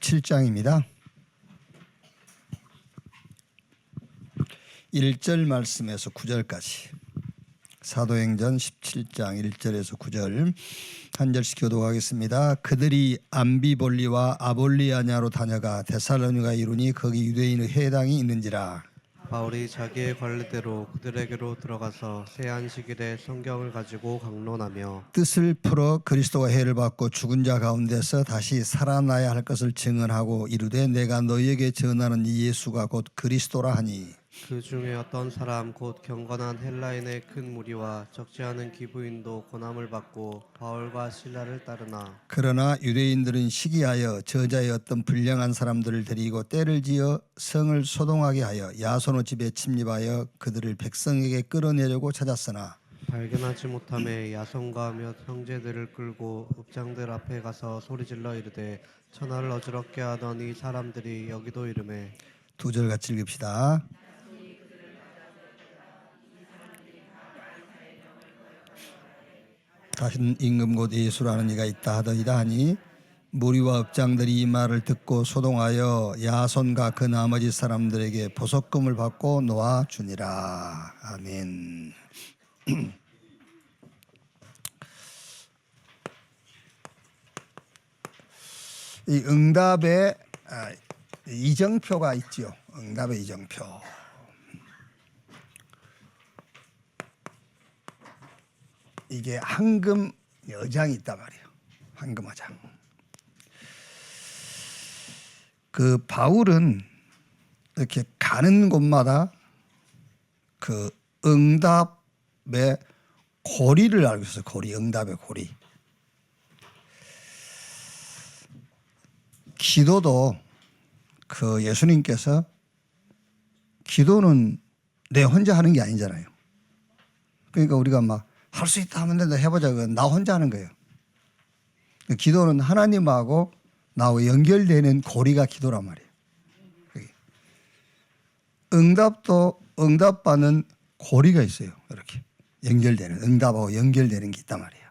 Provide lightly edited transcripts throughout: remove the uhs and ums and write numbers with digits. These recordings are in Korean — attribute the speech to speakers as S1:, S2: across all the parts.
S1: 17장입니다. 1절 말씀에서 9절까지 사도행전 17장 1절에서 9절 한 절씩 교독하겠습니다. 그들이 암비볼리와 아볼리아냐로 다녀가 데살로니가에 이르니 거기 유대인의 회당이 있는지라.
S2: 바울이 자기의 관례대로 그들에게로 들어가서 새 안식일에 성경을 가지고 강론하며
S1: 뜻을 풀어 그리스도가 해를 받고 죽은 자 가운데서 다시 살아나야 할 것을 증언하고 이르되 내가 너희에게 전하는 이 예수가 곧 그리스도라 하니
S2: 그 중에 어떤 사람 곧 경건한 헬라인의 큰 무리와 적지 않은 기부인도 고난을 받고 바울과 실라를 따르나
S1: 그러나 유대인들은 시기하여 저자의 어떤 불량한 사람들을 데리고 때를 지어 성을 소동하게 하여 야손의 집에 침입하여 그들을 백성에게 끌어내려고 찾았으나
S2: 발견하지 못함에 야손과 몇 형제들을 끌고 읍장들 앞에 가서 소리질러 이르되 천하를 어지럽게 하던 이 사람들이 여기도 이르매.
S1: 두 절 같이 읽읍시다. 다시는 임금 곧 예수라는 이가 있다 하더이다 하니 무리와 읍장들이 이 말을 듣고 소동하여 야손과 그 나머지 사람들에게 보석금을 받고 놓아주니라. 아멘. 이 응답의 이정표가 있죠. 응답의 이정표. 이게 황금 여장이 있단 말이에요. 황금 여장. 그 바울은 이렇게 가는 곳마다 그 응답의 고리를 알고 있어요. 고리, 응답의 고리. 기도도 그 예수님께서 기도는 내 혼자 하는 게 아니잖아요. 그러니까 우리가 막 할 수 있다 하면 된다 해보자. 나 혼자 하는 거예요. 기도는 하나님하고 나와 연결되는 고리가 기도란 말이에요. 응답도 응답받는 고리가 있어요. 이렇게 연결되는 응답하고 연결되는 게 있단 말이에요.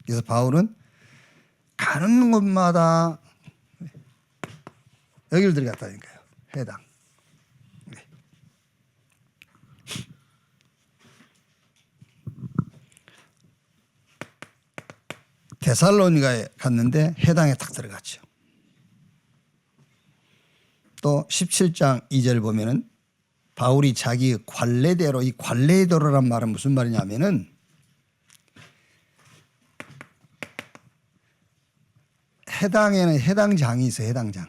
S1: 그래서 바울은 가는 곳마다 여기를 들어갔다니까요. 회당. 네. 데살로니가에 갔는데 회당에 딱 들어갔죠. 또 17장 2절 보면은 바울이 자기 관례대로, 이 관례대로란 말은 무슨 말이냐면은 해당에는 해당장이 있어요. 해당장.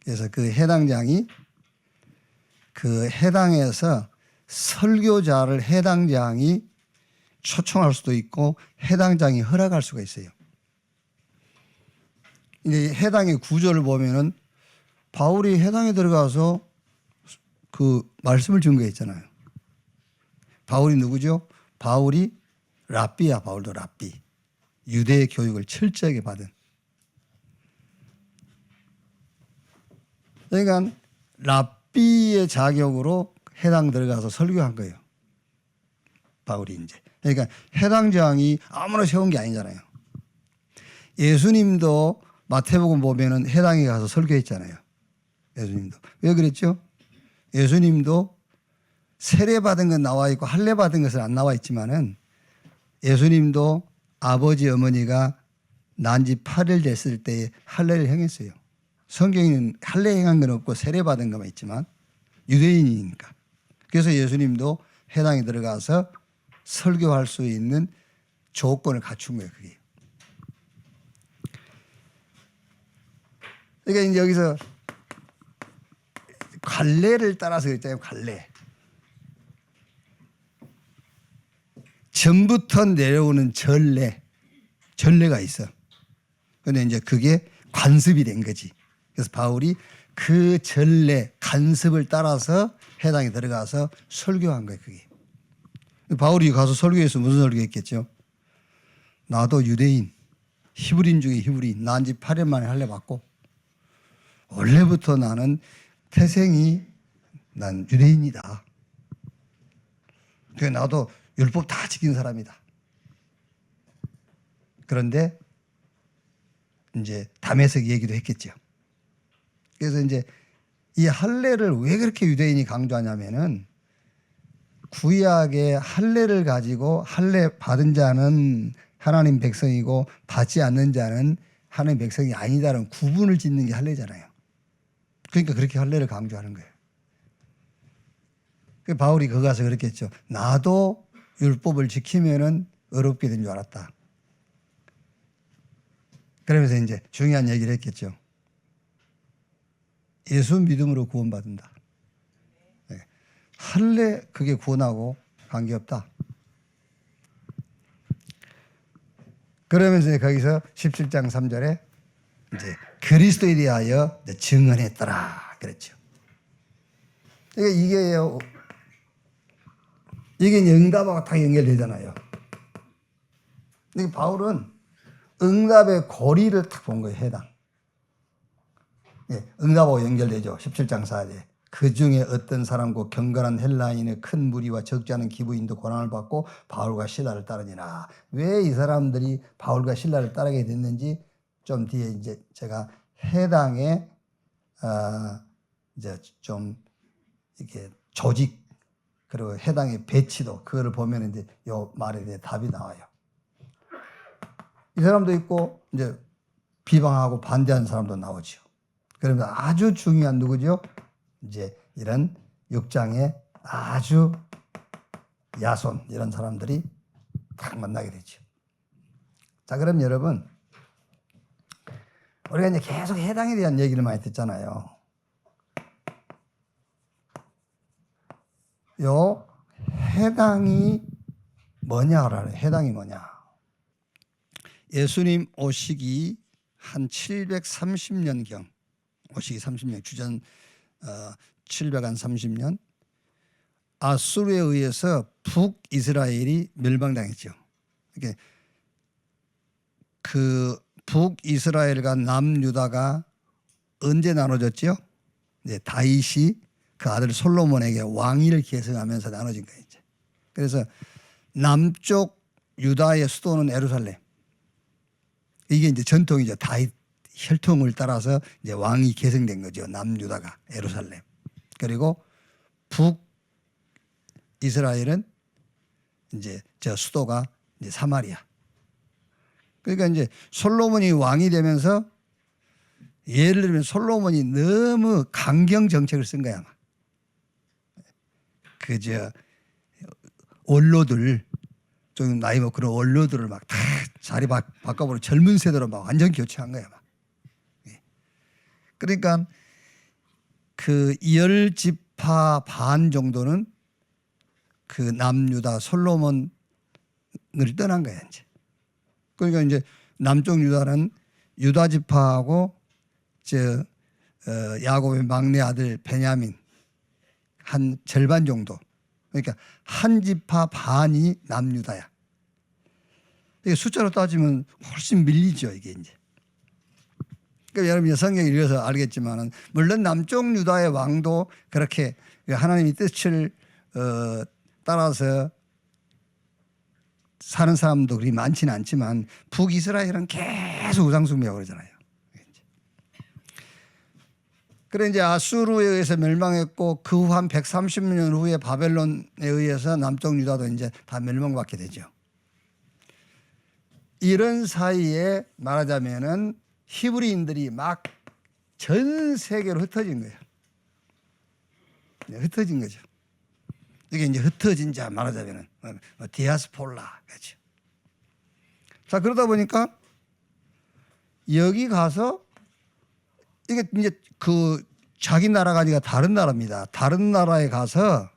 S1: 그래서 그 해당장이 그 해당에서 설교자를 해당장이 초청할 수도 있고 해당장이 허락할 수가 있어요. 이제 해당의 구조를 보면은 바울이 해당에 들어가서 그 말씀을 증거했잖아요. 바울이 누구죠? 바울이 랍비야. 바울도 랍비. 유대 교육을 철저하게 받은. 그러니까 랍비의 자격으로 해당 들어가서 설교한 거예요. 바울이 이제. 그러니까 해당장이 아무나 세운 게 아니잖아요. 예수님도 마태복음 보면은 해당에 가서 설교했잖아요. 예수님도. 왜 그랬죠? 예수님도 세례 받은 건 나와 있고 할례 받은 것은 안 나와 있지만은 예수님도 아버지 어머니가 난 지 8일 됐을 때 할례를 행했어요. 성경에는 할례 행한 건 없고 세례 받은 것만 있지만 유대인이니까. 그래서 예수님도 해당에 들어가서 설교할 수 있는 조건을 갖춘 거예요. 그게. 그러니까 이제 여기서 관례를 따라서 있잖아요. 관례. 전부터 내려오는 전례가 있어. 그런데 이제 그게 관습이 된 거지. 그래서 바울이 그 전례, 간섭을 따라서 해당에 들어가서 설교한 거예요. 그게. 바울이 가서 설교해서 무슨 설교했겠죠? 나도 유대인, 히브리인 중에 히브리인, 난 지 8일 만에 할례 받고 원래부터 나는 태생이 난 유대인이다. 그래 나도 율법 다 지킨 사람이다. 그런데 이제 담에색 얘기도 했겠죠. 그래서 이제 이 할례를 왜 그렇게 유대인이 강조하냐면은 구약의 할례를 가지고 할례 받은 자는 하나님 백성이고 받지 않는 자는 하나님 백성이 아니다라는 구분을 짓는 게 할례잖아요. 그러니까 그렇게 할례를 강조하는 거예요. 그 바울이 거기 가서 그랬겠죠. 나도 율법을 지키면은 어렵게 된 줄 알았다. 그러면서 이제 중요한 얘기를 했겠죠. 예수 믿음으로 구원받는다. 네. 할례 그게 구원하고 관계없다. 그러면서 거기서 17장 3절에 이제 그리스도에 대하여 증언했더라 그랬죠. 그러니까 이게 응답하고 다 연결되잖아요. 근데 바울은 응답의 고리를 딱 본 거예요. 해당. 예, 응답하고 연결되죠. 17장 4절. 그 중에 어떤 사람과 경건한 헬라인의 큰 무리와 적지 않은 기부인도 고난을 받고 바울과 실라를 따르니라. 왜 이 사람들이 바울과 실라를 따르게 됐는지 좀 뒤에 이제 제가 해당의 이제 좀 이렇게 조직 그리고 해당의 배치도 그거를 보면 이제 요 말에 대해 답이 나와요. 이 사람도 있고 이제 비방하고 반대하는 사람도 나오죠. 그러면 아주 중요한 누구죠? 이제 이런 6장에 아주 야손 이런 사람들이 딱 만나게 되죠. 자, 그럼 여러분 우리가 이제 계속 해당에 대한 얘기를 많이 듣잖아요. 요 해당이 뭐냐라는 해당이 뭐냐? 예수님 오시기 한 730년경 오시기 30년 주전 730년 아수르에 의해서 북이스라엘이 멸망당했죠. 그러니까 그 북이스라엘과 남유다가 언제 나눠졌죠? 이제 다윗이 그 아들 솔로몬에게 왕위를 계승하면서 나눠진 거예요. 이제. 그래서 남쪽 유다의 수도는 예루살렘. 이게 이제 전통이죠. 다윗 혈통을 따라서 이제 왕이 계승된 거죠. 남유다가 예루살렘. 그리고 북이스라엘은 이제 저 수도가 이제 사마리아. 그러니까 이제 솔로몬이 왕이 되면서 예를 들면 솔로몬이 너무 강경 정책을 쓴 거야. 그저 원로들 좀 나이 먹고 그런 원로들을 막 다 자리 바꿔버리고 젊은 세대로 막 완전 교체한 거야. 막. 그러니까 그 10지파 반 정도는 그 남유다 솔로몬을 떠난 거야 이제. 그러니까 이제 남쪽 유다는 유다 지파하고 야곱의 막내 아들 베냐민 한 절반 정도. 그러니까 한 지파 반이 남유다야. 이게 숫자로 따지면 훨씬 밀리죠 이게 이제. 그러니까 여러분 성경을 읽어서 알겠지만은 물론 남쪽 유다의 왕도 그렇게 하나님의 뜻을 따라서 사는 사람도 그리 많지는 않지만 북이스라엘은 계속 우상숭배하고 그러잖아요. 그래 이제 아수르에 의해서 멸망했고 그 후 한 130년 후에 바벨론에 의해서 남쪽 유다도 이제 다 멸망받게 되죠. 이런 사이에 말하자면은 히브리인들이 막 전 세계로 흩어진 거예요. 흩어진 거죠. 이게 이제 흩어진 자 말하자면은 디아스폴라 그렇죠. 자 그러다 보니까 여기 가서 이게 이제 그 자기 나라가 아니라 다른 나라입니다. 다른 나라에 가서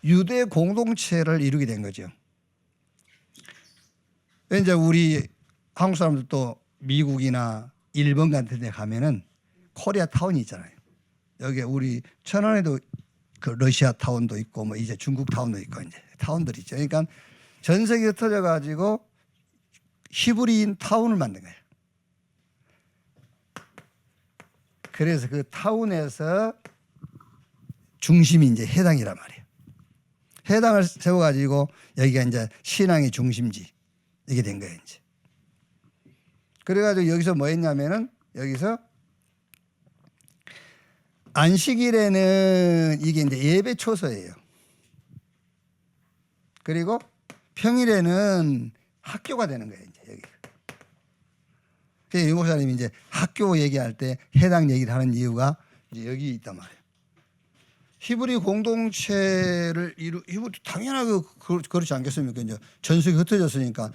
S1: 유대 공동체를 이루게 된 거죠. 이제 우리 한국 사람들도 미국이나 일본 같은 데 가면은 코리아 타운이 있잖아요. 여기 우리 천안에도 그 러시아 타운도 있고 뭐 이제 중국 타운도 있고 이제 타운들이 있죠. 그러니까 전 세계에 흩어져 가지고 히브리인 타운을 만든 거예요. 그래서 그 타운에서 중심이 이제 해당이란 말이에요. 해당을 세워가지고 여기가 이제 신앙의 중심지 이게 된 거예요. 이제. 그래가지고 여기서 뭐 했냐면은 여기서 안식일에는 이게 이제 예배 초서예요. 그리고 평일에는 학교가 되는 거예요. 이제 여기. 그래서 유 목사님이 이제 학교 얘기할 때 해당 얘기를 하는 이유가 이제 여기 있단 말이에요. 히브리 공동체를 히브리 당연하게 그렇지 않겠습니까? 이제 전속이 흩어졌으니까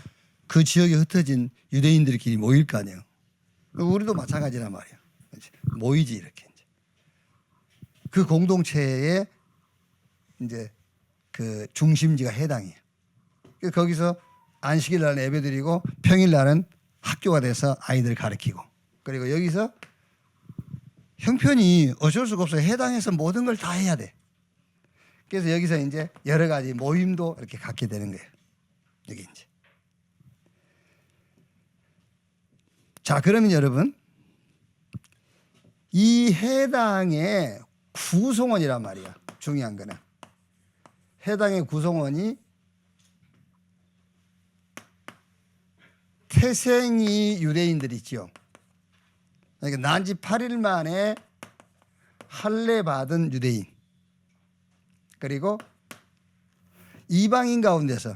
S1: 그 지역에 흩어진 유대인들끼리 모일 거 아니에요. 우리도 마찬가지란 말이에요. 모이지 이렇게 이제. 그 공동체의 이제 그 중심지가 해당이에요. 그래서 거기서 안식일 날은 예배드리고 평일 날은 학교가 돼서 아이들을 가르치고, 그리고 여기서 형편이 어쩔 수가 없어요. 해당해서 모든 걸 다 해야 돼. 그래서 여기서 이제 여러 가지 모임도 이렇게 갖게 되는 거예요. 여기 이제. 자, 그러면 여러분, 이 해당의 구성원이란 말이야. 중요한 거는 해당의 구성원이 태생이 유대인들 있죠. 그러니까 난지 8일 만에 할례 받은 유대인, 그리고 이방인 가운데서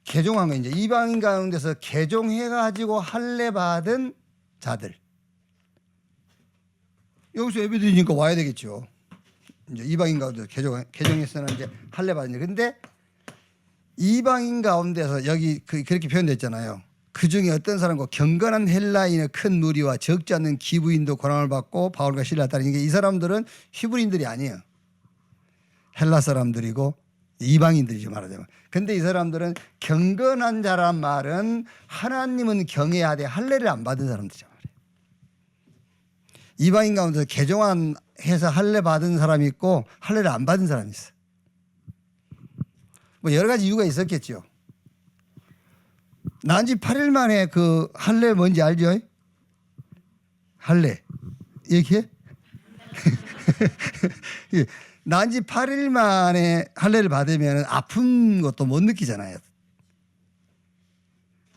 S1: 개종한 거, 이제 이방인 가운데서 개종해 가지고 할례 받은 자들. 여기서 예배드리니까 와야 되겠죠. 이제 이방인 가운데서 개종해서는 이제 할례 받은 자. 근데 이방인 가운데서 여기 그렇게 표현됐잖아요. 그 중에 어떤 사람과 경건한 헬라인의 큰 무리와 적지 않는 기부인도 고난을 받고 바울과 실라 따르는 게, 이 사람들은 히브리인들이 아니에요. 헬라 사람들이고 이방인들이죠, 말하자면. 근데 이 사람들은 경건한 자란 말은 하나님은 경외해야 돼, 할례를 안 받은 사람들이죠. 이방인 가운데서 개종한 해서 할례 받은 사람이 있고 할례를 안 받은 사람이 있어. 뭐 여러 가지 이유가 있었겠죠. 난지 8일 만에 그 할례 뭔지 알죠? 할례 얘기해? 난지 8일 만에 할례를 받으면 아픈 것도 못 느끼잖아요.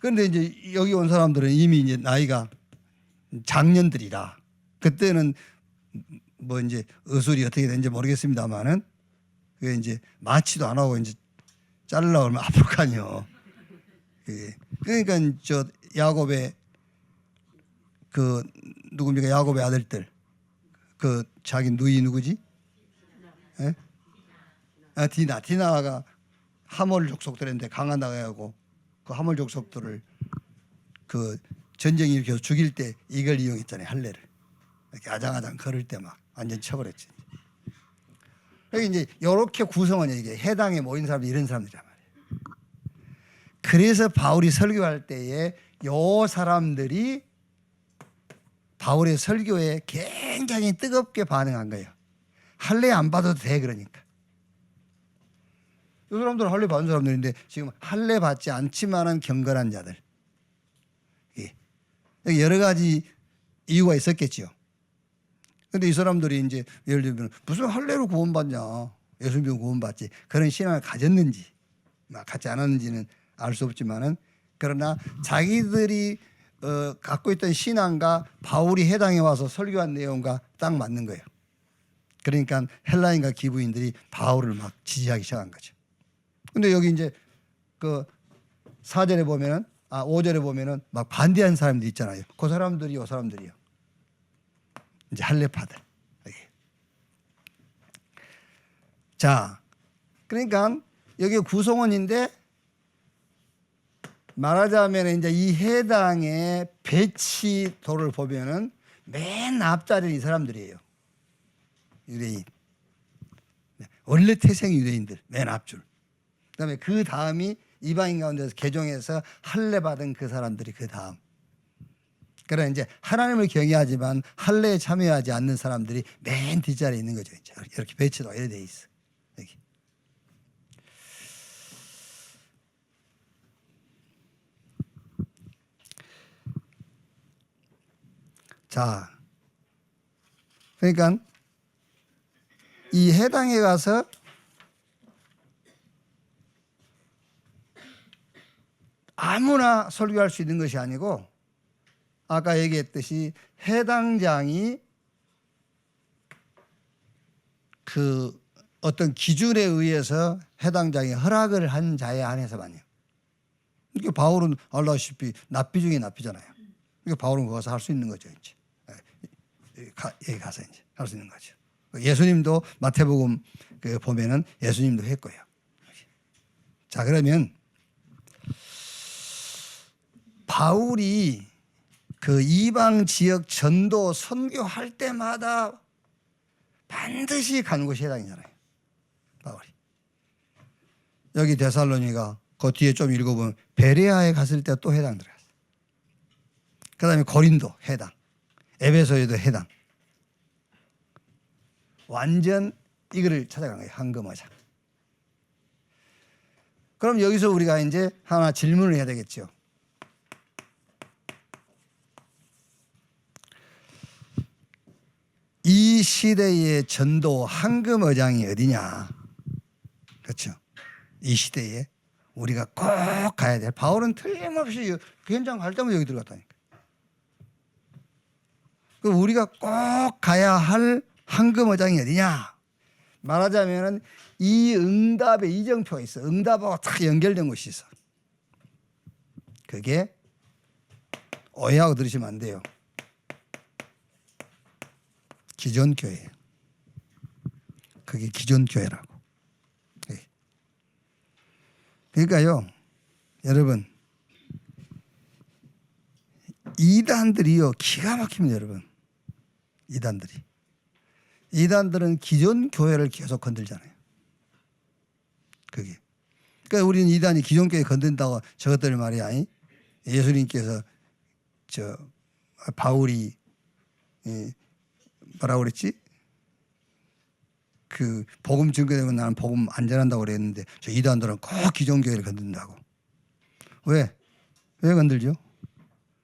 S1: 그런데 이제 여기 온 사람들은 이미 이제 나이가 장년들이라, 그때는 뭐 이제 의술이 어떻게 되는지 모르겠습니다만은 그게 이제 마취도 안 하고 이제 자르려고 하면 아플 거 아니에요. 그러니까 저 야곱의 그 누굽니까? 야곱의 아들들, 그 자기 누이 누구지? 예? 아, 디나가 하몰 족속들인데 강하다고 하고, 그 하몰 족속들을 그 전쟁이 일으켜서 죽일 때 이걸 이용했잖아요. 할례를. 이렇게 아장아장 걸을 때 막 완전 쳐버렸지. 여기 이제 이렇게 구성원이 이게 해당에 모인 사람들, 이런 사람들이란 말이에요. 그래서 바울이 설교할 때에 요 사람들이 바울의 설교에 굉장히 뜨겁게 반응한 거예요. 할례 안 받아도 돼, 그러니까. 이 사람들은 할례 받은 사람들인데 지금 할례 받지 않지만은 경건한 자들. 여러 가지 이유가 있었겠죠. 그런데 이 사람들이 이제 예를 들면 무슨 할례로 구원받냐, 예수 믿으면 구원받지, 그런 신앙을 가졌는지 갖지 않았는지는 알 수 없지만은, 그러나 자기들이 갖고 있던 신앙과 바울이 해당에 와서 설교한 내용과 딱 맞는 거예요. 그러니까 헬라인과 기부인들이 바울을 막 지지하기 시작한 거죠. 근데 여기 이제 그 4절에 보면은 5절에 보면은 막 반대한 사람들이 있잖아요. 그 사람들이 요 사람들이요. 이제 할례파들. 자, 그러니까 여기 구성원인데 말하자면 이제 이 해당의 배치도를 보면은 맨 앞자리는 이 사람들이에요. 유대인. 원래 태생 유대인들 맨 앞줄. 그다음에 그 다음이 이방인 가운데서 개종해서 할례 받은 그 사람들이 그 다음. 그러나 이제 하나님을 경외하지만 할례에 참여하지 않는 사람들이 맨 뒷자리에 있는 거죠. 이렇게 배치도가 이렇게 돼 있어. 여기. 자, 그러니까 이 해당에 가서 아무나 설교할 수 있는 것이 아니고, 아까 얘기했듯이 해당장이 그 어떤 기준에 의해서 해당장이 허락을 한 자에 한해서만요. 이게 바울은 알다시피 납비 중에 납비잖아요. 이게 바울은 거기서 할 수 있는 거죠. 이제 여기 가서 이제 할 수 있는 거죠. 예수님도 마태복음 그 보면은 예수님도 했고요. 자, 그러면 바울이 그 이방 지역 전도 선교할 때마다 반드시 가는 곳이 해당이잖아요. 바울이. 여기 데살로니가 그 뒤에 좀 읽어보면 베레아에 갔을 때 또 해당 들어갔어요. 그 다음에 고린도 해당. 에베소에도 해당. 완전 이거를 찾아간 거예요. 황금어장. 그럼 여기서 우리가 이제 하나 질문을 해야 되겠죠. 이 시대의 전도 황금어장이 어디냐? 그렇죠. 이 시대에 우리가 꼭 가야 돼. 바울은 틀림없이 현장 갈 때마다 여기 들어갔다니까. 우리가 꼭 가야 할 황금어장이 어디냐? 말하자면은 이 응답에 이정표가 있어. 응답하고 딱 연결된 곳이 있어. 그게 오해하고 들으시면 안 돼요. 기존 교회. 그게 기존 교회라고. 그러니까요, 여러분, 이단들이요 기가 막힙니다, 여러분. 이단들은 기존 교회를 계속 건들잖아요. 그게. 그러니까 우리는 이단이 기존 교회 건든다고 저것들 말이야. 예수님께서 바울이 뭐라고 그랬지? 그 복음 증거되면 나는 복음 안 전한다고 그랬는데 저 이단들은 꼭 기존 교회를 건든다고. 왜 건들죠?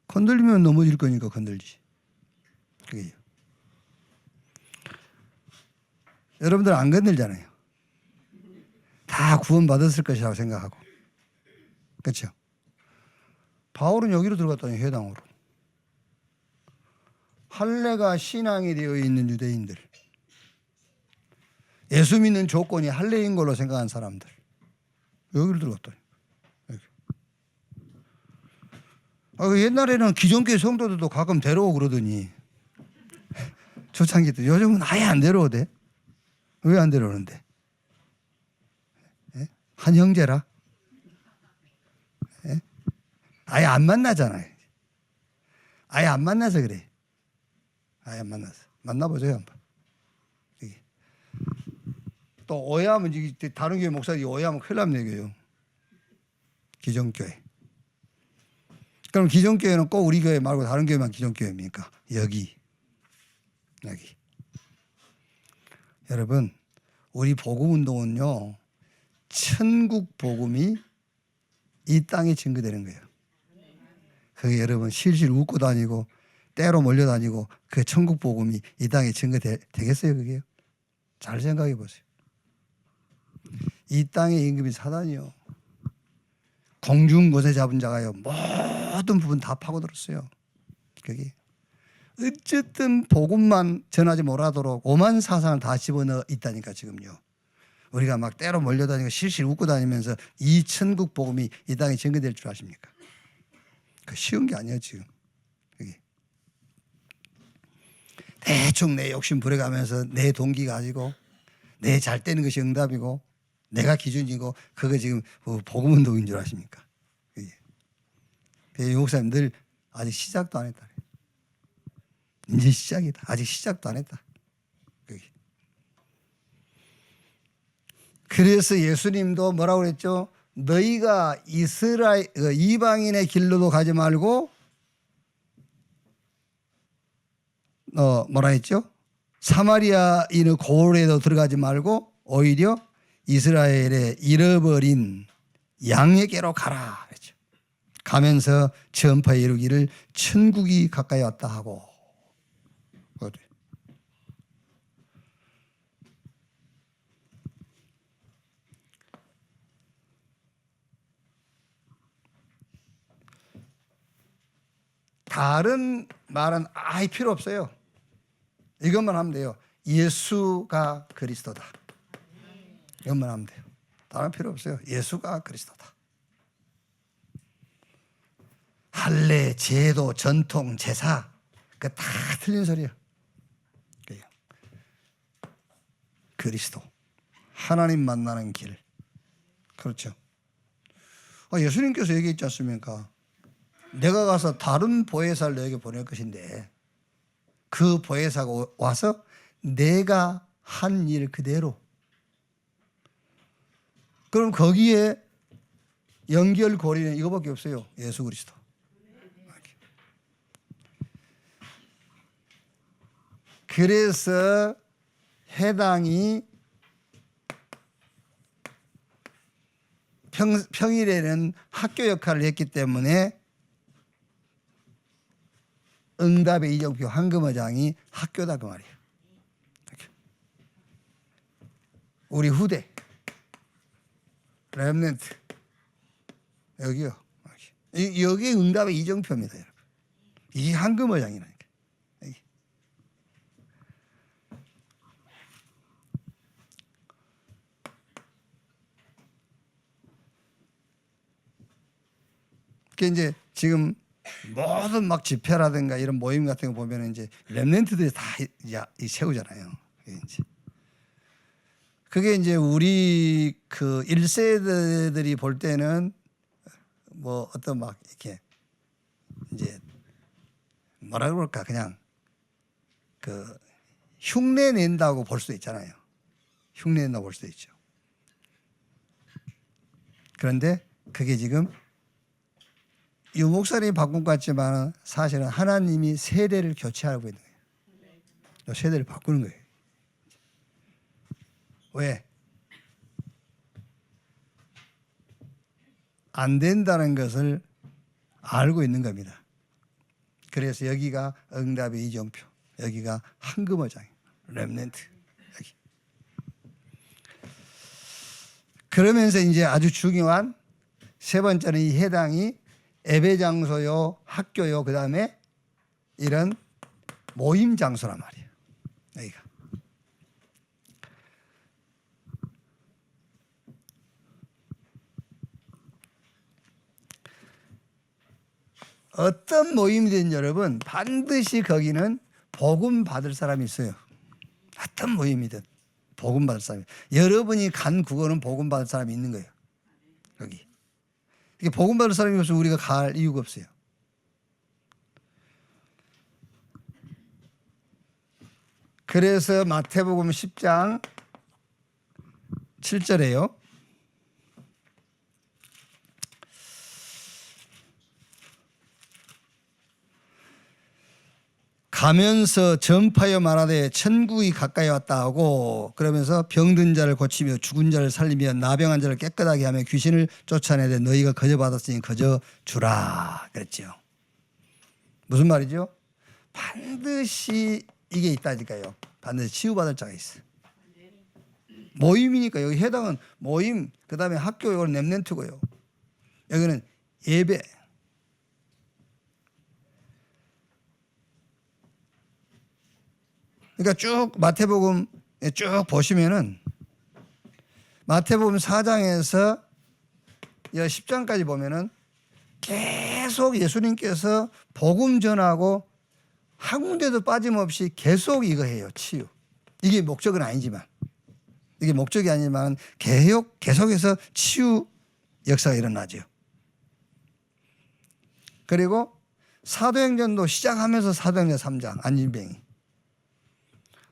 S1: 건들리면 넘어질 거니까 건들지. 그게요. 여러분들 안 건들잖아요. 다 구원받았을 것이라고 생각하고. 그렇죠? 바울은 여기로 들어갔다니, 회당으로. 할례가 신앙이 되어 있는 유대인들, 예수 믿는 조건이 할례인 걸로 생각한 사람들, 여기로 들어갔다니. 옛날에는 기존교회 성도들도 가끔 데려오고 그러더니 초창기 때, 요즘은 아예 안 데려오대. 왜 안 데려오는데? 한 형제라? 아예 안 만나잖아요. 아예 안 만나서 그래. 아예 안 만나서. 만나보세요 한번. 또 오해하면 다른 교회 목사들이 오해하면 큰일 납니다. 이거요. 기존 교회. 그럼 기존 교회는 꼭 우리 교회 말고 다른 교회만 기존 교회입니까? 여기. 여러분, 우리 복음 운동은요, 천국 복음이 이 땅에 증거되는 거예요. 그게 여러분 실실 웃고 다니고 때로 몰려다니고 그 천국 복음이 이 땅에 증거되겠어요? 그게요? 잘 생각해 보세요. 이 땅의 임금이 사단이요. 공중 곳에 잡은 자가요. 모든 부분 다 파고들었어요. 그게 어쨌든 복음만 전하지 못하도록 오만 사상을 다 집어넣어 있다니까 지금요. 우리가 막 때로 몰려다니고 실실 웃고 다니면서 이 천국 복음이 이 땅에 증거될 줄 아십니까? 그 쉬운 게 아니에요 지금. 그게 대충 내 욕심 부려가면서 내 동기 가지고 내 잘 되는 것이 응답이고 내가 기준이고 그거 지금 복음 운동인 줄 아십니까? 그게 목사님 늘 아직 시작도 안 했다. 이제 시작이다. 아직 시작도 안 했다. 그게. 그래서 예수님도 뭐라고 그랬죠? 너희가 이방인의 길로도 가지 말고 뭐라 했죠? 사마리아인의 고을에도 들어가지 말고 오히려 이스라엘의 잃어버린 양에게로 가라 그랬죠. 가면서 전파에 이르기를 천국이 가까이 왔다 하고. 다른 말은 아예 필요 없어요. 이것만 하면 돼요. 예수가 그리스도다. 이것만 하면 돼요. 다른 필요 없어요. 예수가 그리스도다. 할례, 제도, 전통, 제사 그 다 틀린 소리예요. 그리스도, 하나님 만나는 길. 그렇죠. 예수님께서 얘기했지 않습니까? 내가 가서 다른 보혜사를 너에게 보낼 것인데 그 보혜사가 와서 내가 한 일 그대로. 그럼 거기에 연결고리는 이거밖에 없어요. 예수 그리스도. 그래서 해당이 평일에는 학교 역할을 했기 때문에 응답의 이정표 황금어장이 학교다 그 말이에요. 우리 후대 렘넌트 여기요. 여기 응답의 이정표입니다, 여러분. 이게 황금어장이라니까. 그 이제 지금 모든 막 집회라든가 이런 모임 같은 거 보면 이제 렘넌트들이 다 세우잖아요. 그게 이제 우리 그 1세대들이 볼 때는 뭐 어떤 막 이렇게 이제 뭐라 그럴까 그냥 그 흉내 낸다고 볼 수도 있잖아요. 흉내 낸다고 볼 수도 있죠. 그런데 그게 지금 이 목사님이 바꾼 것 같지만 사실은 하나님이 세대를 교체하고 있는 거예요. 세대를 바꾸는 거예요. 왜? 안 된다는 것을 알고 있는 겁니다. 그래서 여기가 응답의 이정표, 여기가 황금어장이에요. 렘넌트. 여기. 그러면서 이제 아주 중요한 세 번째는 이 해당이 예배 장소요, 학교요, 그 다음에 이런 모임 장소란 말이에요. 여기가. 어떤 모임이든 여러분 반드시 거기는 복음 받을 사람이 있어요. 어떤 모임이든 복음 받을 사람이. 여러분이 간 국어는 복음 받을 사람이 있는 거예요. 여기. 이게 복음 받을 사람이 없으면 우리가 갈 이유가 없어요. 그래서 마태복음 10장 7절에요. 가면서 전파여 말하되 천국이 가까이 왔다 하고 그러면서 병든 자를 고치며 죽은 자를 살리며 나병한 자를 깨끗하게 하며 귀신을 쫓아내되 너희가 거저 받았으니 거저 주라 그랬죠. 무슨 말이죠? 반드시 이게 있다니까요. 반드시 치유받을 자가 있어요. 모임이니까 여기 해당은 모임, 그 다음에 학교, 이건 렘넌트고요. 여기는 예배. 그러니까 쭉 마태복음 쭉 보시면은 마태복음 4장에서 10장까지 보면은 계속 예수님께서 복음 전하고 한 군데도 빠짐없이 계속 이거 해요. 치유. 이게 목적은 아니지만 이게 목적이 아니지만 계속해서 치유 역사가 일어나죠. 그리고 사도행전도 시작하면서 사도행전 3장 안진병이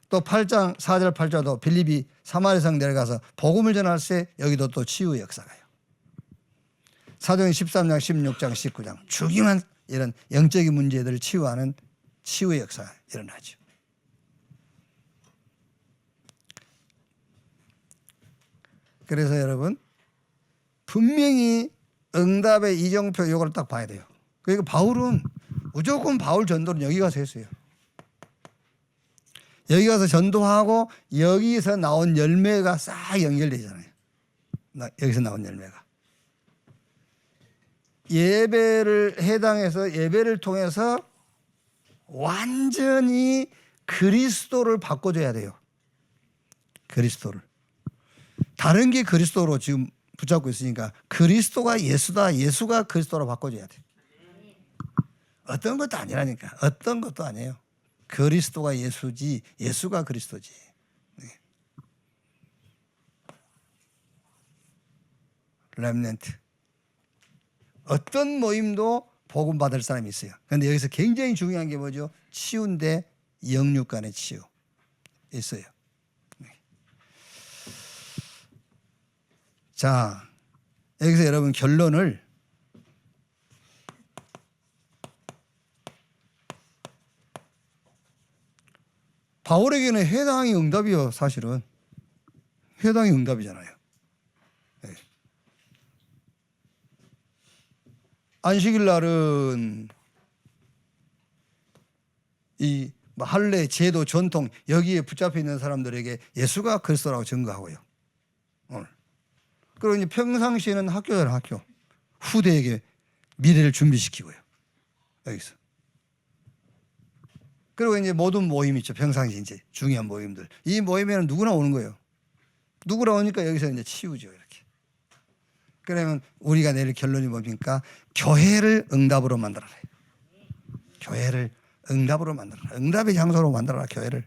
S1: 또 8장 4절 8절도 빌립이 사마리아성 내려가서 복음을 전할 때 여기도 또 치유의 역사가요. 사도행전 13장 16장 19장 중요한 이런 영적인 문제들을 치유하는 치유의 역사가 일어나죠. 그래서 여러분 분명히 응답의 이정표 이걸 딱 봐야 돼요. 그러니까 바울은 무조건 바울 전도는 여기 가서 했어요. 여기 가서 전도하고 여기서 나온 열매가 싹 연결되잖아요. 여기서 나온 열매가. 예배를 해당해서 예배를 통해서 완전히 그리스도를 바꿔줘야 돼요. 그리스도를. 다른 게 그리스도로 지금 붙잡고 있으니까 그리스도가 예수다, 예수가 그리스도로 바꿔줘야 돼. 어떤 것도 아니라니까. 어떤 것도 아니에요. 그리스도가 예수지 예수가 그리스도지. 네. 렘넌트. 어떤 모임도 복음 받을 사람이 있어요. 그런데 여기서 굉장히 중요한 게 뭐죠? 치유인데 영육 간의 치유 있어요. 네. 자, 여기서 여러분 결론을 바울에게는 해당이 응답이요. 사실은 해당이 응답이잖아요. 네. 안식일 날은 이 할례, 제도, 전통 여기에 붙잡혀 있는 사람들에게 예수가 그리스도라고 증거하고요. 오늘. 그리고 이제 평상시에는 학교잖아요. 학교. 후대에게 미래를 준비시키고요. 여기서. 그리고 이제 모든 모임 있죠. 평상시 이제 중요한 모임들. 이 모임에는 누구나 오는 거예요. 누구나 오니까 여기서 이제 치우죠. 이렇게. 그러면 우리가 내릴 결론이 뭡니까? 교회를 응답으로 만들어라. 교회를 응답으로 만들어라. 응답의 장소로 만들어라. 교회를.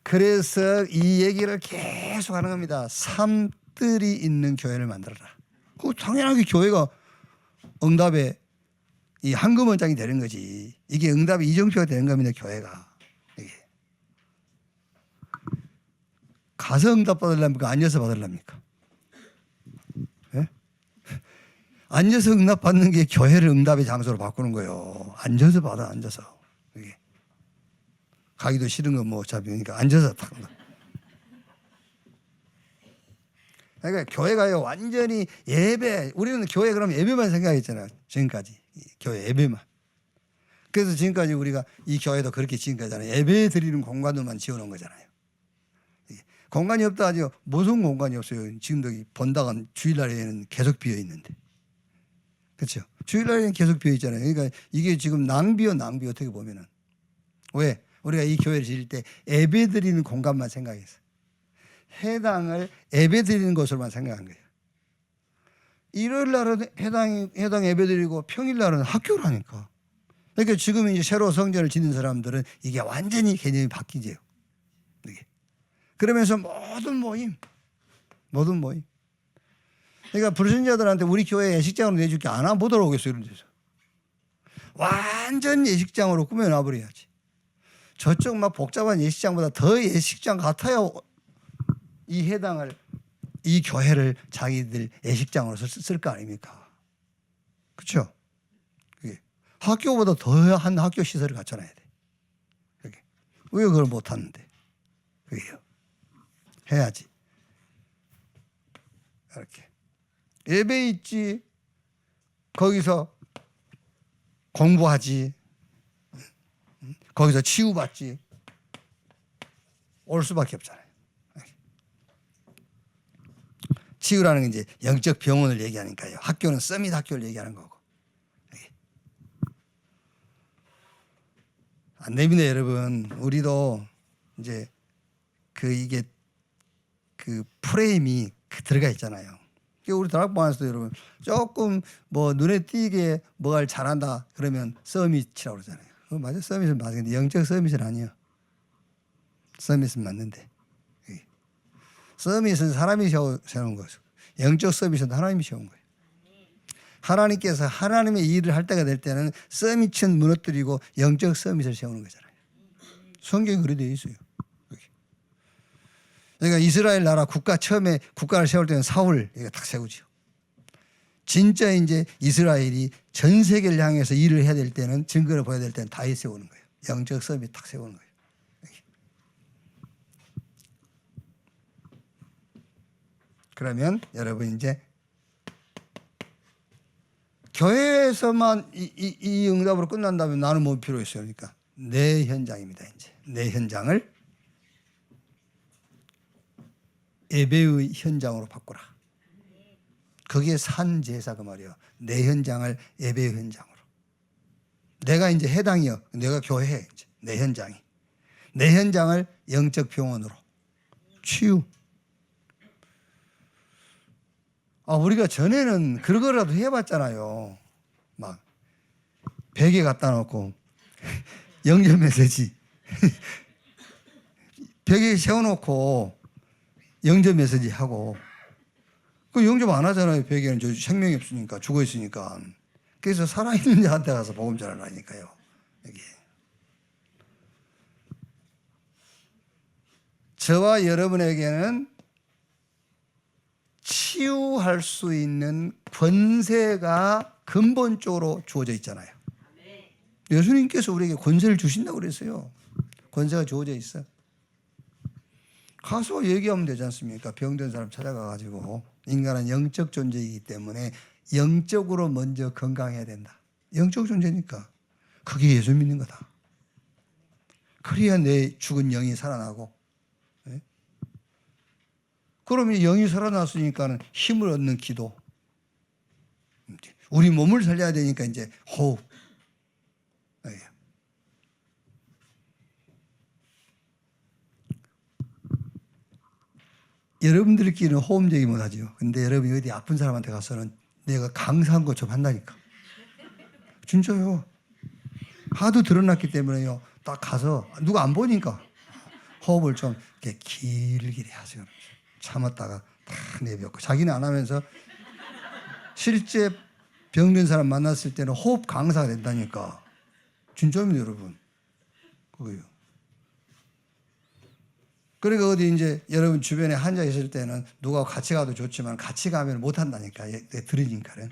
S1: 그래서 이 얘기를 계속 하는 겁니다. 삶들이 있는 교회를 만들어라. 그 당연하게 교회가 응답의 이 한금원장이 되는 거지. 이게 응답의 이정표가 되는 겁니다. 교회가. 이게. 가서 응답 받으려니까 앉아서 받으려니까. 예? 앉아서 응답 받는 게 교회를 응답의 장소로 바꾸는 거예요. 앉아서 받아. 앉아서. 이게. 가기도 싫은 거 뭐 어차피 그러니까 앉아서 딱. 그러니까 교회가요 완전히 예배. 우리는 교회 그러면 예배만 생각했잖아요. 지금까지 교회 예배만. 그래서 지금까지 우리가 이 교회도 그렇게 지금까지 예배 드리는 공간들만 지어놓은 거잖아요. 공간이 없다 하죠. 무슨 공간이 없어요. 지금도 본다가 주일날에는 계속 비어 있는데. 그렇죠. 주일날에는 계속 비어 있잖아요. 그러니까 이게 지금 낭비 어떻게 보면은. 왜? 우리가 이 교회를 지을 때 예배 드리는 공간만 생각했어. 해당을 예배 드리는 것으로만 생각한 거예요. 일요일 날은 해당 예배 드리고 평일 날은 학교라니까. 그러니까 지금 이제 새로 성전을 짓는 사람들은 이게 완전히 개념이 바뀌죠. 이게. 그러면서 모든 모임. 그러니까 불신자들한테 우리 교회 예식장으로 내줄게 안 못 들어오겠어요. 이런 데서. 완전 예식장으로 꾸며놔버려야지. 저쪽 막 복잡한 예식장보다 더 예식장 같아요. 이 교회를 자기들 예식장으로 쓸 거 아닙니까? 그렇죠? 학교보다 더한 학교 시설을 갖춰놔야 돼. 그게. 왜 그걸 못하는데? 그게요. 해야지. 이렇게. 예배 있지. 거기서 공부하지. 거기서 치유받지. 올 수밖에 없잖아요. 치유라는 게 이제 영적 병원을 얘기하니까요. 학교는 서밋 학교를 얘기하는 거고. 안 됩니다, 여러분. 우리도 이제 이게 프레임이 들어가 있잖아요. 우리 다락방에서도 여러분 조금 뭐 눈에 띄게 뭐를 잘한다 그러면 서밋이라고 그러잖아요. 맞아요. 서밋은 맞는데 영적 서밋은 아니에요. 서밋은 맞는데. 서밋은 사람이 세우는 거죠. 영적 서밋은 하나님이 세운 거예요. 하나님께서 하나님의 일을 할 때가 될 때는 서밋은 무너뜨리고 영적 서밋을 세우는 거잖아요. 성경이 그렇게 되어 있어요. 그러니까 이스라엘 나라 처음에 국가를 세울 때는 사울 딱 세우죠. 진짜 이제 이스라엘이 전 세계를 향해서 일을 해야 될 때는 증거를 보여야 될 때는 다윗 세우는 거예요. 영적 서밋 딱 세우는 거예요. 그러면 여러분 이제 교회에서만 이 응답으로 끝난다면 나는 뭐 필요 있어요? 그러니까 내 현장입니다. 이제 내 현장을 예배의 현장으로 바꾸라. 그게 산 제사가 말이에요. 내 현장을 예배의 현장으로. 내가 이제 해당이요. 내가 교회에 이제 내 현장이. 내 현장을 영적 병원으로. 치유. 우리가 전에는 그런 거라도 해봤잖아요. 막 베개 갖다 놓고 영접 메시지 베개 세워놓고 영접 메시지 하고, 그 영접 안 하잖아요. 베개는 저 생명이 없으니까, 죽어 있으니까. 그래서 살아있는 자한테 가서 복음 전하라니까요. 여기 저와 여러분에게는 치유할 수 있는 권세가 근본적으로 주어져 있잖아요. 예수님께서 우리에게 권세를 주신다고 그랬어요. 권세가 주어져 있어. 가서 얘기하면 되지 않습니까? 병든 사람 찾아가가지고, 인간은 영적 존재이기 때문에 영적으로 먼저 건강해야 된다. 영적 존재니까. 그게 예수 믿는 거다. 그래야 내 죽은 영이 살아나고, 네? 그러면 영이 살아났으니까는 힘을 얻는 기도. 우리 몸을 살려야 되니까 이제 호흡. 네. 여러분들끼리는 호흡 얘기 못하죠. 근데 여러분이 어디 아픈 사람한테 가서는 내가 강사한 것처럼 한다니까. 진짜요. 하도 드러났기 때문에요. 딱 가서 누가 안 보니까 호흡을 좀 이렇게 길게 하세요. 참았다가 다 내뱉고. 자기는 안 하면서 실제 병든 사람 만났을 때는 호흡 강사가 된다니까. 진짜입니다, 여러분. 그거요. 그러니까 어디 이제 여러분 주변에 환자 있을 때는 누가 같이 가도 좋지만 같이 가면 못 한다니까. 들으니까는.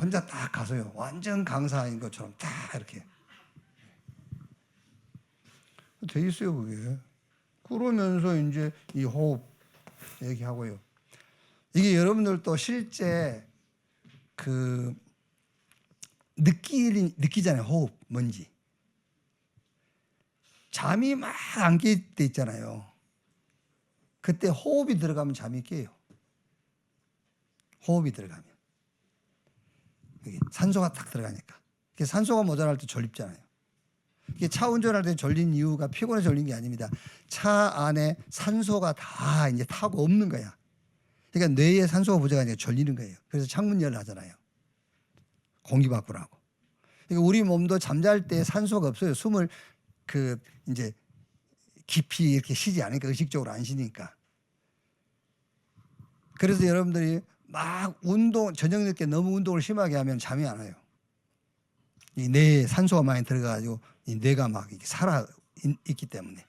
S1: 혼자 딱 가서요. 완전 강사인 것처럼 딱 이렇게. 돼 있어요, 그게. 그러면서 이제 이 호흡 얘기하고요. 이게 여러분들도 실제 그 느끼잖아요. 호흡, 뭔지. 잠이 막 안 깰 때 있잖아요. 그때 호흡이 들어가면 잠이 깨요. 호흡이 들어가면. 산소가 딱 들어가니까. 산소가 모자랄 때 졸립잖아요. 차 운전할 때 졸린 이유가 피곤해 졸린 게 아닙니다. 차 안에 산소가 다 이제 타고 없는 거야. 그러니까 뇌에 산소가 부족하니까 졸리는 거예요. 그래서 창문 열을 하잖아요. 공기 바꾸라고. 그러니까 우리 몸도 잠잘 때 산소가 없어요. 숨을 이제 깊이 이렇게 쉬지 않으니까, 의식적으로 안 쉬니까. 그래서 여러분들이 막 저녁 늦게 너무 운동을 심하게 하면 잠이 안 와요. 이 뇌에 산소가 많이 들어가가지고 이 뇌가 막 이렇게 살아 있기 때문에.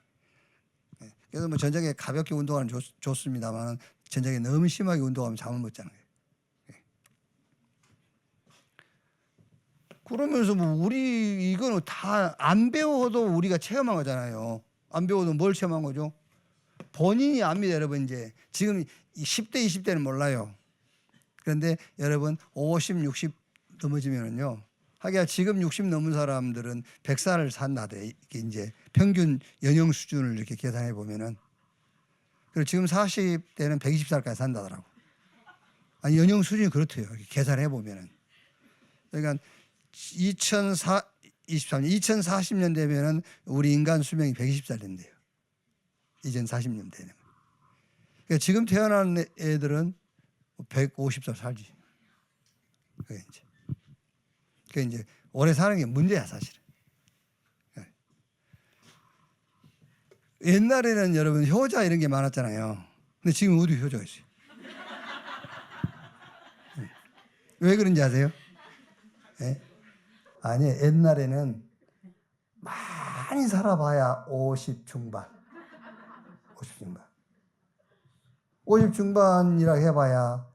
S1: 그래서 뭐 저녁에 가볍게 운동하면 좋습니다만 저녁에 너무 심하게 운동하면 잠을 못 자는 거예요. 그러면서 뭐 우리 이거는 다 안 배워도 우리가 체험한 거잖아요. 안 배워도 뭘 체험한 거죠? 본인이 압니다, 여러분. 이제 지금 10대, 20대는 몰라요. 그런데 여러분 50, 60 넘어지면은요. 하기야 지금 60 넘은 사람들은 100살을 산다대. 이게 이제 평균 연령 수준을 이렇게 계산해 보면은. 그리고 지금 40대는 120살까지 산다더라고. 아니 연령 수준이 그렇대요. 계산해 보면은. 그러니까 2040년 되면은 우리 인간 수명이 120살 된대요. 2040년 되면. 그러니까 지금 태어난 애들은 150살 살지. 그게 이제 오래 사는 게 문제야, 사실은. 옛날에는 여러분 효자 이런 게 많았잖아요. 근데 지금 어디 효자가 있어요? 왜 그런지 아세요? 네? 아니, 옛날에는 많이 살아봐야 50 중반. 50 중반. 50 중반이라 해봐야,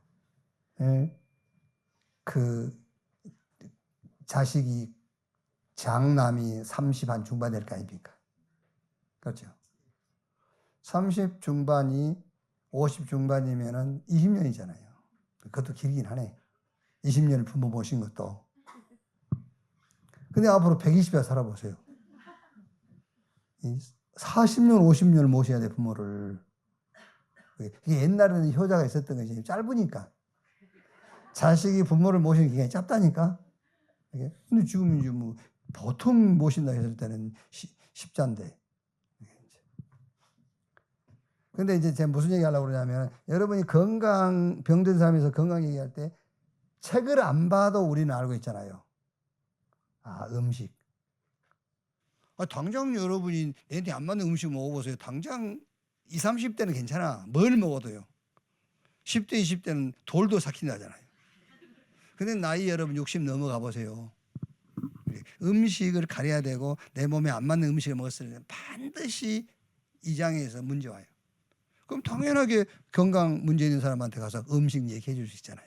S1: 자식이, 장남이 30 한 중반 될 거 아닙니까? 그렇죠. 30 중반이 50 중반이면은 20년이잖아요. 그것도 길긴 하네. 20년을 부모 모신 것도. 근데 앞으로 120년 살아보세요. 40년, 50년을 모셔야 돼, 부모를. 이게 옛날에는 효자가 있었던 것이 짧으니까. 자식이 부모를 모시는 기간이 짧다니까. 근데 지금 이제 뭐 보통 모신다 했을 때는 십자인데. 근데 이제 제가 무슨 얘기 하려고 그러냐면 여러분이 병든 사람에서 건강 얘기할 때 책을 안 봐도 우리는 알고 있잖아요. 음식. 당장 여러분이 내한테 안 맞는 음식 먹어보세요. 당장 20, 30대는 괜찮아. 뭘 먹어도요. 10대, 20대는 돌도 삭힌다잖아요. 근데 나이 여러분 60 넘어가 보세요. 음식을 가려야 되고 내 몸에 안 맞는 음식을 먹었을 때 반드시 이 장에서 문제 와요. 그럼 당연하게 건강 문제 있는 사람한테 가서 음식 얘기해 줄 수 있잖아요.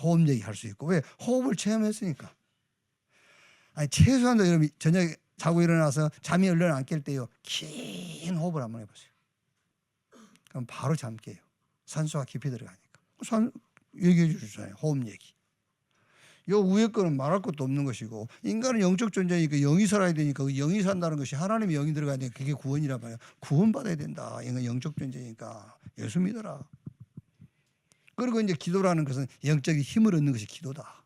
S1: 호흡 얘기할 수 있고. 왜? 호흡을 체험했으니까. 최소한도 여러분 저녁에 자고 일어나서 잠이 얼른 안 깰 때요. 긴 호흡을 한번 해보세요. 그럼 바로 잠 깨요. 산소가 깊이 들어가니까. 얘기해 주시잖아요. 호흡 얘기. 요 위에 거는 말할 것도 없는 것이고 인간은 영적 존재니까 영이 살아야 되니까 그 영이 산다는 것이 하나님의 영이 들어가야 되니까 그게 구원이란 말이야. 구원받아야 된다. 이건 영적 존재니까 예수 믿어라. 그리고 이제 기도라는 것은 영적인 힘을 얻는 것이 기도다.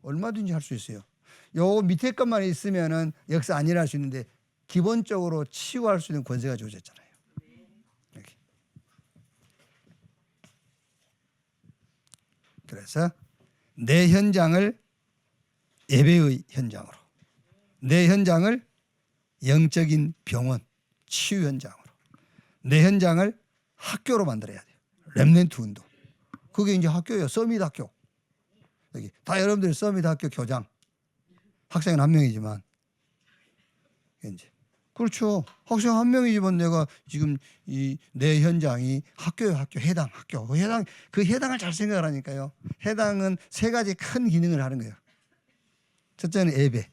S1: 얼마든지 할 수 있어요. 요 밑에 것만 있으면은 역사 안 일어날 수 있는데 기본적으로 치유할 수 있는 권세가 주어졌잖아요. 이렇게. 그래서 내 현장을 예배의 현장으로, 내 현장을 영적인 병원, 치유 현장으로, 내 현장을 학교로 만들어야 돼요. 렘넌트 운동. 그게 이제 학교예요. 서밋 학교. 여기 다 여러분들 서밋 학교 교장. 학생은 한 명이지만 이제 그렇죠. 학생 한 명이지만 내가 지금 이 내 현장이 학교예요. 해당 학교. 그 해당을 잘 생각하라니까요. 해당은 세 가지 큰 기능을 하는 거예요. 첫째는 예배,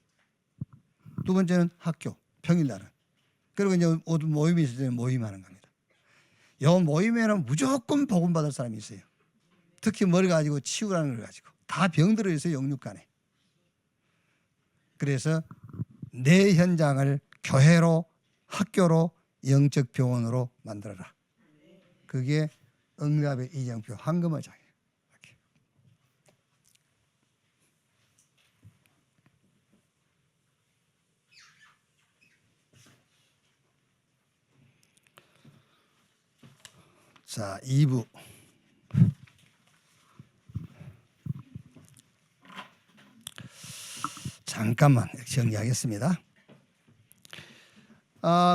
S1: 두 번째는 학교, 평일날은. 그리고 이제 모임이 있을 때는 모임하는 겁니다. 요 모임에는 무조건 복음 받을 사람이 있어요. 특히 뭘 가지고 치유라는 걸 가지고 다 병들어 있어요. 영육간에. 그래서 내 현장을 교회로, 학교로, 영적 병원으로 만들어라. 그게 응답의 이정표 황금어장이에요. 이렇게. 자, 2부. 잠깐만 정리하겠습니다.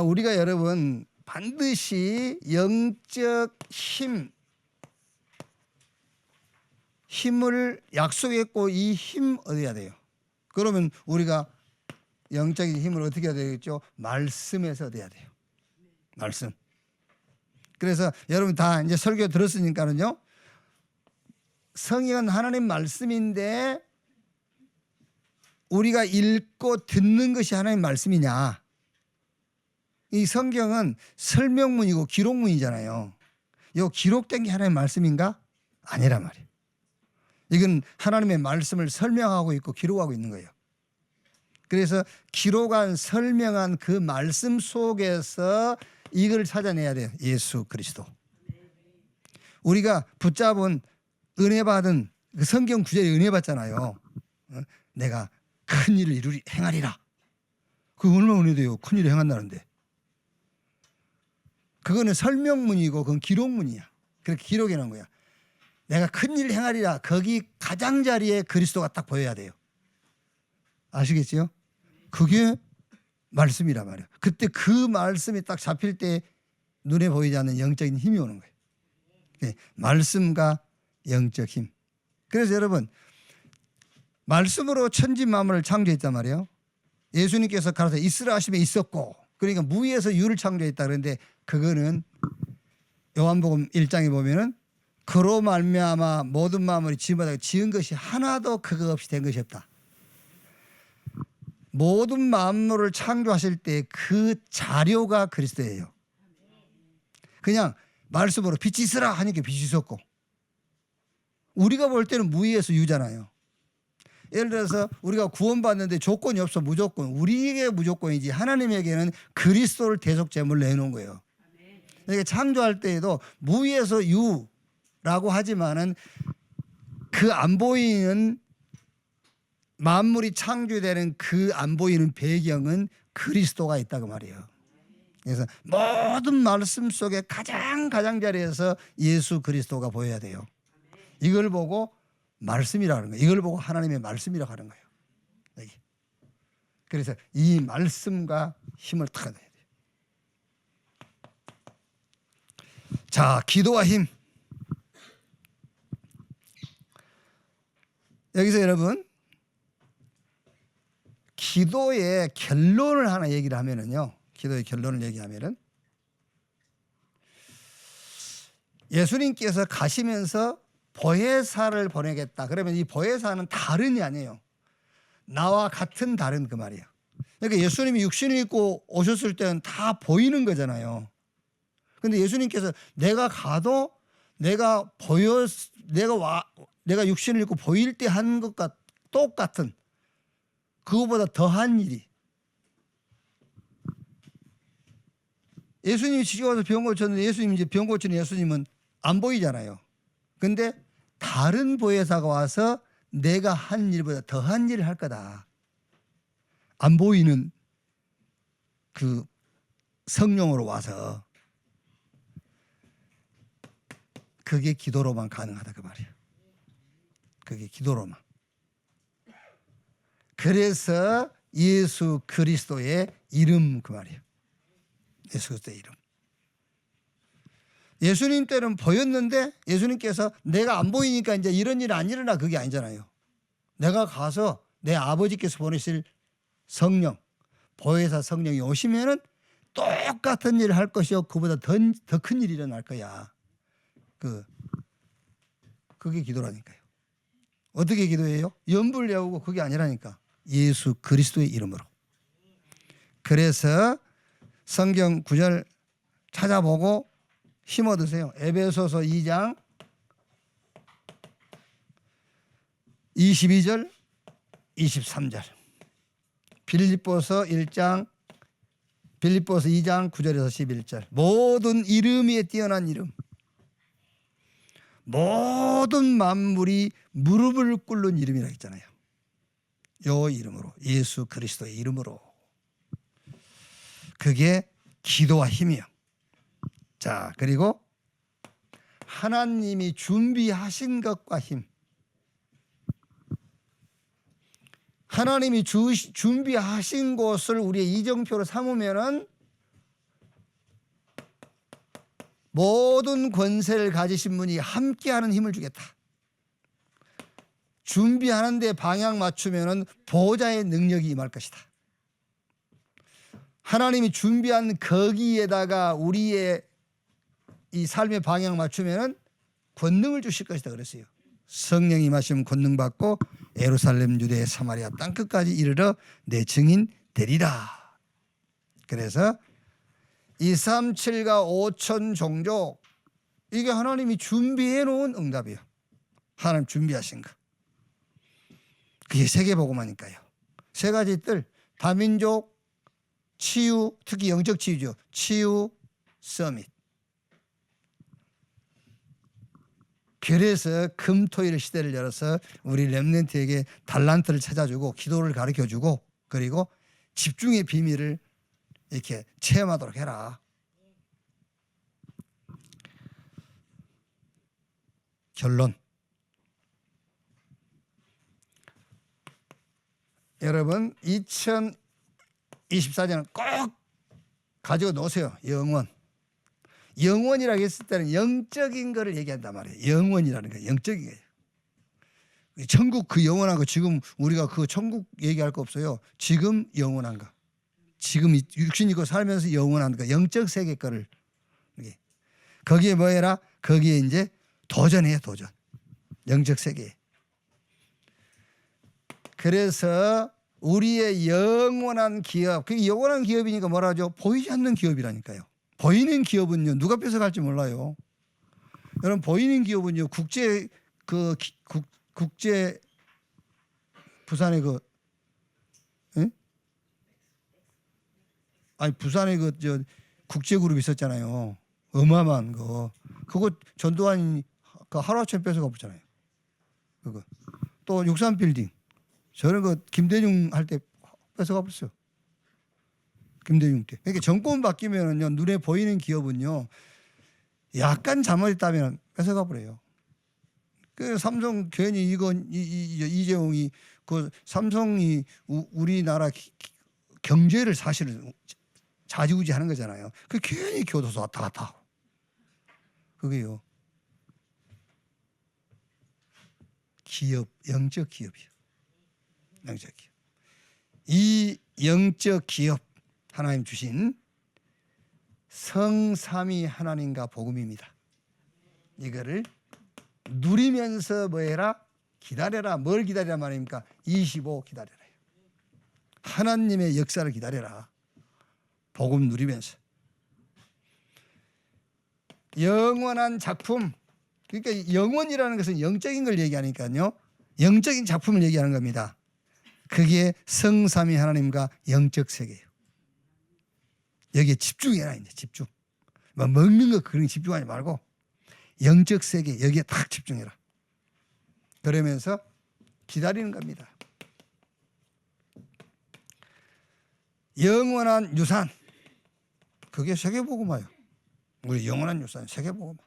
S1: 우리가 여러분 반드시 영적 힘을 약속했고 이 힘 얻어야 돼요. 그러면 우리가 영적인 힘을 어떻게 해야 되겠죠? 말씀에서 얻어야 돼요. 말씀. 그래서 여러분 다 이제 설교 들었으니까는요. 성경은 하나님 말씀인데 우리가 읽고 듣는 것이 하나님 말씀이냐? 이 성경은 설명문이고 기록문이잖아요. 이 기록된 게 하나님 말씀인가? 아니란 말이에요. 이건 하나님의 말씀을 설명하고 있고 기록하고 있는 거예요. 그래서 기록한 설명한 그 말씀 속에서 이걸 찾아내야 돼요. 예수 그리스도. 우리가 붙잡은 은혜 받은 그 성경 구절에 은혜 받잖아요. 내가 큰 일을 행하리라. 그거 얼마나 은혜돼요. 큰 일을 행한다는데. 그거는 설명문이고 그건 기록문이야. 그렇게 기록해 놓은 거야. 내가 큰 일을 행하리라. 거기 가장자리에 그리스도가 딱 보여야 돼요. 아시겠지요? 그게 말씀이란 말이에요. 그때 그 말씀이 딱 잡힐 때 눈에 보이지 않는 영적인 힘이 오는 거예요. 말씀과 영적 힘. 그래서 여러분 말씀으로 천지 만물을 창조했단 말이에요. 예수님께서 가라사 있으라 하심에 있었고 그러니까 무에서 유를 창조했다 그런데 그거는 요한복음 1장에 보면은 그로 말미암아 모든 만물이 지음받아 지은 것이 하나도 그거 없이 된 것이 없다. 모든 만물을 창조하실 때 그 자료가 그리스도예요. 그냥 말씀으로 빛이 있으라 하니까 빛이 있었고 우리가 볼 때는 무에서 유잖아요. 예를 들어서 우리가 구원받는데 조건이 없어 무조건 우리에게 무조건이지 하나님에게는 그리스도를 대속 제물로 내놓은 거예요. 그러니까 창조할 때에도 무에서 유라고 하지만은 그 안 보이는 만물이 창조되는 그 안 보이는 배경은 그리스도가 있다고 말이에요. 그래서 모든 말씀 속에 가장자리에서 예수 그리스도가 보여야 돼요. 이걸 보고 말씀이라는 거예요. 이걸 보고 하나님의 말씀이라고 하는 거예요. 여기. 그래서 이 말씀과 힘을 탁 내야 돼요. 자, 기도와 힘. 여기서 여러분 기도의 결론을 하나 얘기를 하면은요. 기도의 결론을 얘기하면은 예수님께서 가시면서 보혜사를 보내겠다. 그러면 이 보혜사는 다른이 아니에요. 나와 같은 다른 그 말이에요. 그러니까 예수님이 육신을 입고 오셨을 때는 다 보이는 거잖아요. 근데 예수님께서 내가 가도 내가 육신을 입고 보일 때 한 것과 똑같은 그거보다 더한 일이 예수님이 지금 와서 병 고쳤는데 예수님이 이제 병 고치는 예수님은 안 보이잖아요. 근데 다른 보혜사가 와서 내가 한 일보다 더한 일을 할 거다. 안 보이는 그 성령으로 와서 그게 기도로만 가능하다 그 말이에요. 그게 기도로만. 그래서 예수 그리스도의 이름 그 말이에요. 예수 그리스도의 이름. 예수님 때는 보였는데 예수님께서 내가 안 보이니까 이제 이런 일 안 일어나 그게 아니잖아요. 내가 가서 내 아버지께서 보내실 성령, 보혜사 성령이 오시면은 똑같은 일을 할 것이요 그보다 더 큰 일이 일어날 거야. 그게 기도라니까요. 어떻게 기도해요? 연불 외우고 그게 아니라니까. 예수 그리스도의 이름으로. 그래서 성경 구절 찾아보고 힘 얻으세요. 에베소서 2장 22절 23절 빌립보서 2장 9절에서 11절 모든 이름 위에 뛰어난 이름 모든 만물이 무릎을 꿇는 이름이라 했잖아요. 요 이름으로 예수 그리스도의 이름으로 그게 기도와 힘이요. 자, 그리고 하나님이 준비하신 것과 힘. 하나님이 준비하신 것을 우리의 이정표로 삼으면은 모든 권세를 가지신 분이 함께하는 힘을 주겠다. 준비하는 데 방향 맞추면은 보호자의 능력이 임할 것이다. 하나님이 준비한 거기에다가 우리의 이 삶의 방향 맞추면은 권능을 주실 것이다 그랬어요. 성령이 임하시면 권능 받고 예루살렘, 유대, 사마리아 땅 끝까지 이르러 내 증인 되리라. 그래서 237가 5천 종족 이게 하나님이 준비해 놓은 응답이에요. 하나님 준비하신 거. 그게 세계복음하니까요. 세 가지 뜰 다민족 치유, 특히 영적 치유죠. 치유 서밋. 그래서 금토일 시대를 열어서 우리 렘넌트에게 달란트를 찾아주고 기도를 가르쳐주고 그리고 집중의 비밀을 이렇게 체험하도록 해라. 결론. 여러분 2024년은 꼭 가지고 노세요. 영원. 영원이라고 했을 때는 영적인 거를 얘기한단 말이에요. 영원이라는 거 영적인 거예요. 천국 그 영원한 거 지금 우리가 그 천국 얘기할 거 없어요. 지금 영원한 거. 지금 육신 있고 살면서 영원한 거. 영적 세계 거를. 거기에 뭐 해라? 거기에 이제 도전해요. 도전. 영적 세계. 그래서 우리의 영원한 기업. 그게 영원한 기업이니까 뭐라 하죠? 보이지 않는 기업이라니까요. 보이는 기업은요 누가 뺏어갈지 몰라요. 여러분 보이는 기업은요 국제 부산에 부산에 국제 그룹 있었잖아요. 어마어마한 거 그거 전두환이 하루아침에 뺏어가 보잖아요. 그거 또 63빌딩 저런 거 김대중 할 때 뺏어가 버렸어요. 김대중 때. 그러니까 정권 바뀌면은요, 눈에 보이는 기업은요, 약간 잘못했다면 뺏어가 버려요. 그 삼성 괜히 이재용이 그 삼성이 우리나라 경제를 사실은 좌지우지하는 거잖아요. 그 괜히 교도소 왔다 갔다 하고. 그게요. 기업, 영적 기업이요. 영적 기업. 이 영적 기업 하나님 주신 성삼위 하나님과 복음입니다. 이거를 누리면서 뭐 해라? 기다려라. 뭘 기다리라 말입니까? 25 기다려라. 하나님의 역사를 기다려라. 복음 누리면서. 영원한 작품. 그러니까 영원이라는 것은 영적인 걸 얘기하니까요. 영적인 작품을 얘기하는 겁니다. 그게 성삼위 하나님과 영적 세계예요. 여기에 집중해라. 이제 집중. 뭐 먹는 거 그런 집중하지 말고 영적 세계 여기에 딱 집중해라. 그러면서 기다리는 겁니다. 영원한 유산. 그게 세계복음화예요. 우리 영원한 유산 세계복음화.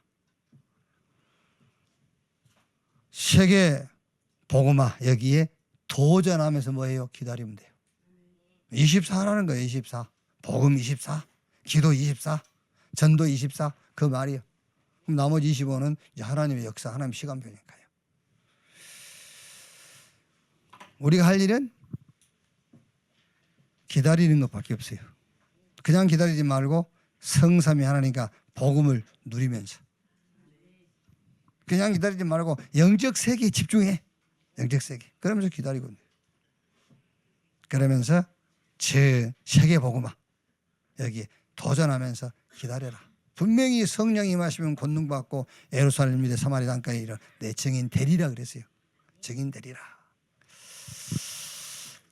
S1: 세계복음화 여기에 도전하면서 뭐예요? 기다리면 돼요. 24라는 거예요. 24. 복음 24. 기도 24. 전도 24. 그 말이에요. 그럼 나머지 25는 이제 하나님의 역사, 하나님의 시간표니까요. 우리가 할 일은 기다리는 것밖에 없어요. 그냥 기다리지 말고 성삼위 하나님과 복음을 누리면서. 그냥 기다리지 말고 영적 세계에 집중해. 영적 세계. 그러면서 기다리고 있는. 그러면서 제 세계 복음화 여기에 도전하면서 기다려라. 분명히 성령이 임하시면 권능받고 예루살렘 미대 사마리 땅까지 이르러 내 증인 되리라 그랬어요. 증인 되리라.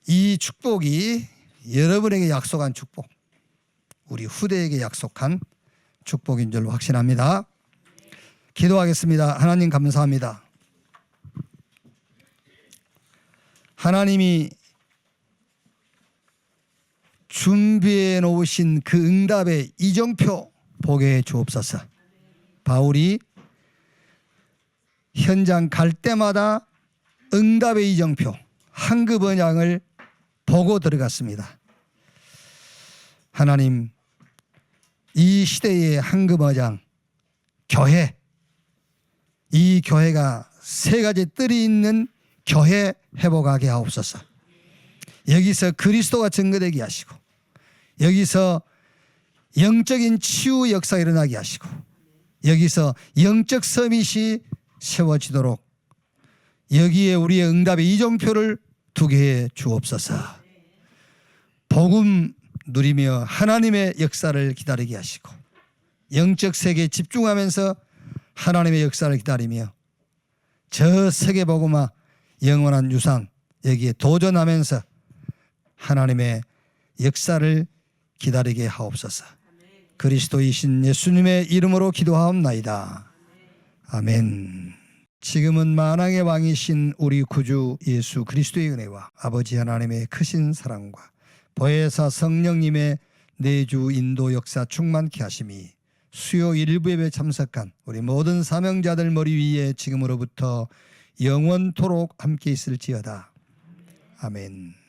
S1: 이 축복이 여러분에게 약속한 축복, 우리 후대에게 약속한 축복인 줄로 확신합니다. 기도하겠습니다. 하나님 감사합니다. 하나님이 준비해 놓으신 그 응답의 이정표 보게 해 주옵소서. 바울이 현장 갈 때마다 응답의 이정표 한급 언약을 보고 들어갔습니다. 하나님, 이 시대의 한급 언약 교회, 이 교회가 세 가지 뜰이 있는 교회 회복하게 하옵소서. 여기서 그리스도가 증거되게 하시고 여기서 영적인 치유 역사가 일어나게 하시고 여기서 영적 서밋이 세워지도록 여기에 우리의 응답의 이정표를 두게 해 주옵소서. 복음 누리며 하나님의 역사를 기다리게 하시고 영적 세계에 집중하면서 하나님의 역사를 기다리며 저 세계 복음화 영원한 유산 여기에 도전하면서 하나님의 역사를 기다리게 하옵소서. 그리스도이신 예수님의 이름으로 기도하옵나이다. 아멘. 지금은 만왕의 왕이신 우리 구주 예수 그리스도의 은혜와 아버지 하나님의 크신 사랑과 보혜사 성령님의 내주 인도 역사 충만케 하심이 수요 일부 예배 참석한 우리 모든 사명자들 머리 위에 지금으로부터 영원토록 함께 있을지어다. 아멘.